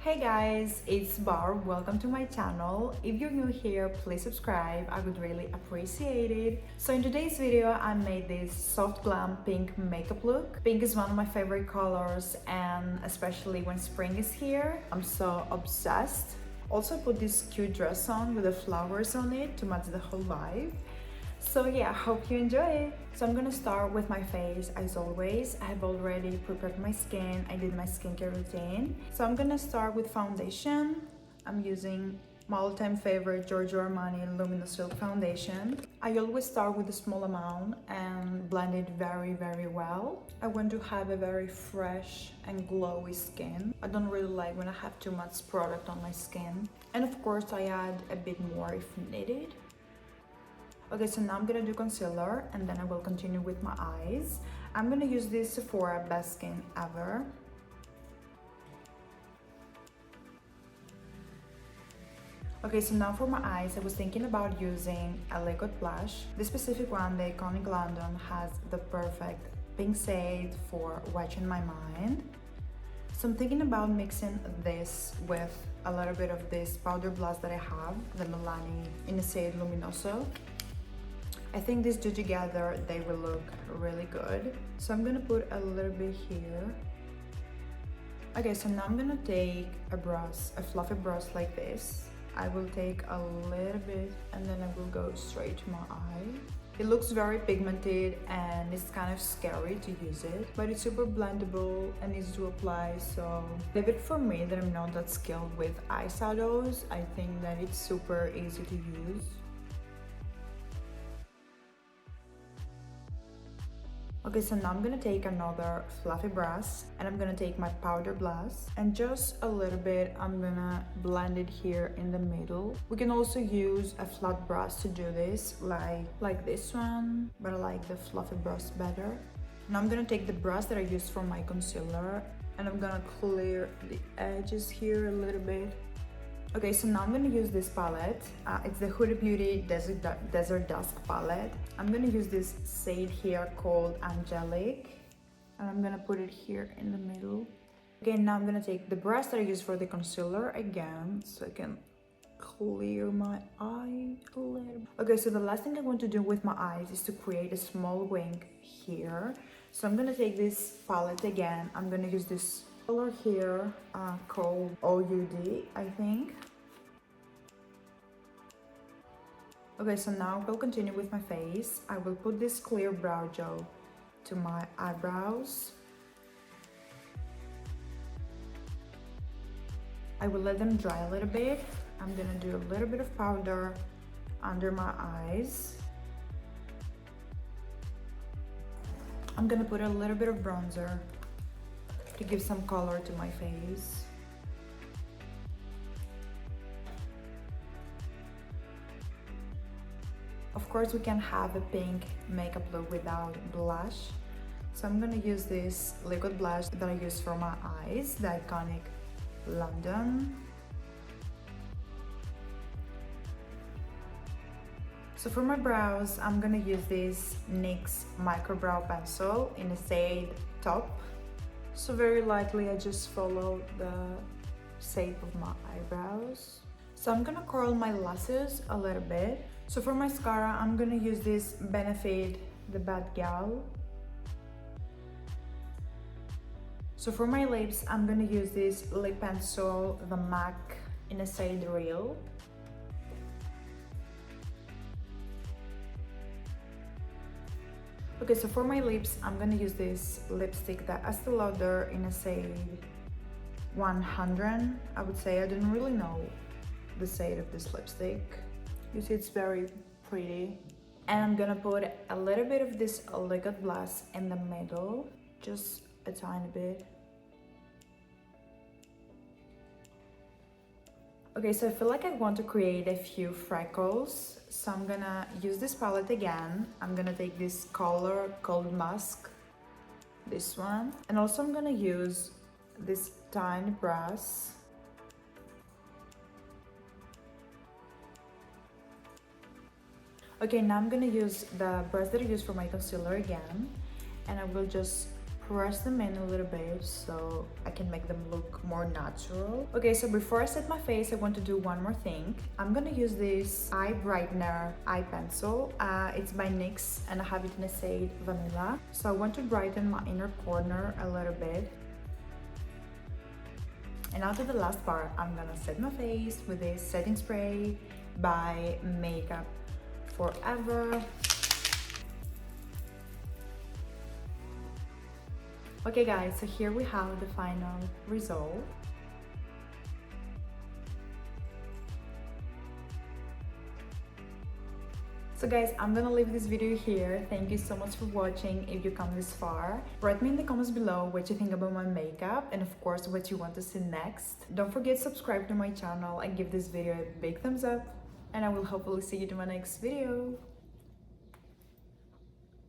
Hey guys, it's Barb. Welcome to my channel. If you're new here, please subscribe. I would really appreciate it. So in today's video, I made this soft glam pink makeup look. Pink is one of my favorite colors, and especially when spring is here, I'm so obsessed. Also put this cute dress on with the flowers on it to match the whole vibe. So yeah, I hope you enjoy it. So I'm gonna start with my face as always. I have already prepared my skin. I did my skincare routine. So I'm gonna start with foundation. I'm using my all-time favorite Giorgio Armani Luminous Silk Foundation. I always start with a small amount and blend it very well. I want to have a very fresh and glowy skin. I don't really like when I have too much product on my skin. And of course I add a bit more if needed. Okay, so now I'm gonna do concealer and then I will continue with my eyes. I'm gonna use this Sephora Best Skin Ever. Okay, so now for my eyes, I was thinking about using a liquid blush. This specific one, the Iconic London, has the perfect pink shade for watching my mind. So I'm thinking about mixing this with a little bit of this powder blush that I have, the Milani in the shade Luminoso. I think these two together, they will look really good. So I'm gonna put a little bit here. Okay, so now I'm gonna take a brush, a fluffy brush like this. I will take a little bit and then I will go straight to my eye. It looks very pigmented and it's kind of scary to use it, but it's super blendable and easy to apply, so leave it for me that I'm not that skilled with eyeshadows. I think that it's super easy to use. Okay, so now I'm gonna take another fluffy brush and I'm gonna take my powder blush and just a little bit I'm gonna blend it here in the middle. We can also use a flat brush to do this, like this one, but I like the fluffy brush better. Now I'm gonna take the brush that I used for my concealer and I'm gonna clear the edges here a little bit. Okay, so now I'm gonna use this palette. It's the Huda Beauty Desert Dusk palette. I'm gonna use this shade here called Angelic, and I'm gonna put it here in the middle. Okay, now I'm gonna take the brush that I used for the concealer again, so I can clear my eye a little. Okay, so the last thing I want to do with my eyes is to create a small wing here. So I'm gonna take this palette again. I'm gonna use this color here called OUD, I think. Okay, so now we'll continue with my face. I will put this clear brow gel to my eyebrows. I will let them dry a little bit. I'm gonna do a little bit of powder under my eyes. I'm gonna put a little bit of bronzer to give some color to my face. Of course, we can have a pink makeup look without blush. So I'm gonna use this liquid blush that I use for my eyes, the Iconic London. So for my brows, I'm gonna use this NYX Micro Brow Pencil in the shade Top. So very lightly, I just follow the shape of my eyebrows. So I'm gonna curl my lashes a little bit. So for mascara, I'm gonna use this Benefit the Bad Gal. So for my lips, I'm gonna use this lip pencil, the MAC in a shade Real. Okay, so for my lips, I'm gonna use this lipstick, the Estee Lauder in a shade 100. I would say I don't really know the shade of this lipstick. You see, it's very pretty. And I'm gonna put a little bit of this liquid blush in the middle, just a tiny bit. Okay, so I feel like I want to create a few freckles, so I'm gonna use this palette again. I'm gonna take this color called Musk, this one, and also I'm gonna use this tiny brush. Okay, now I'm gonna use the brush that I used for my concealer again, and I will just press them in a little bit so I can make them look more natural. Okay, so before I set my face, I want to do one more thing. I'm gonna use this eye brightener eye pencil. It's by NYX and I have it in a shade Vanilla. So I want to brighten my inner corner a little bit. And now to the last part, I'm gonna set my face with this setting spray by Makeup Forever. Okay guys, so here we have the final result. So guys, I'm gonna leave this video here. Thank you so much for watching. If you come this far, write me in the comments below what you think about my makeup and of course what you want to see next. Don't forget to subscribe to my channel and give this video a big thumbs up, and I will hopefully see you in my next video.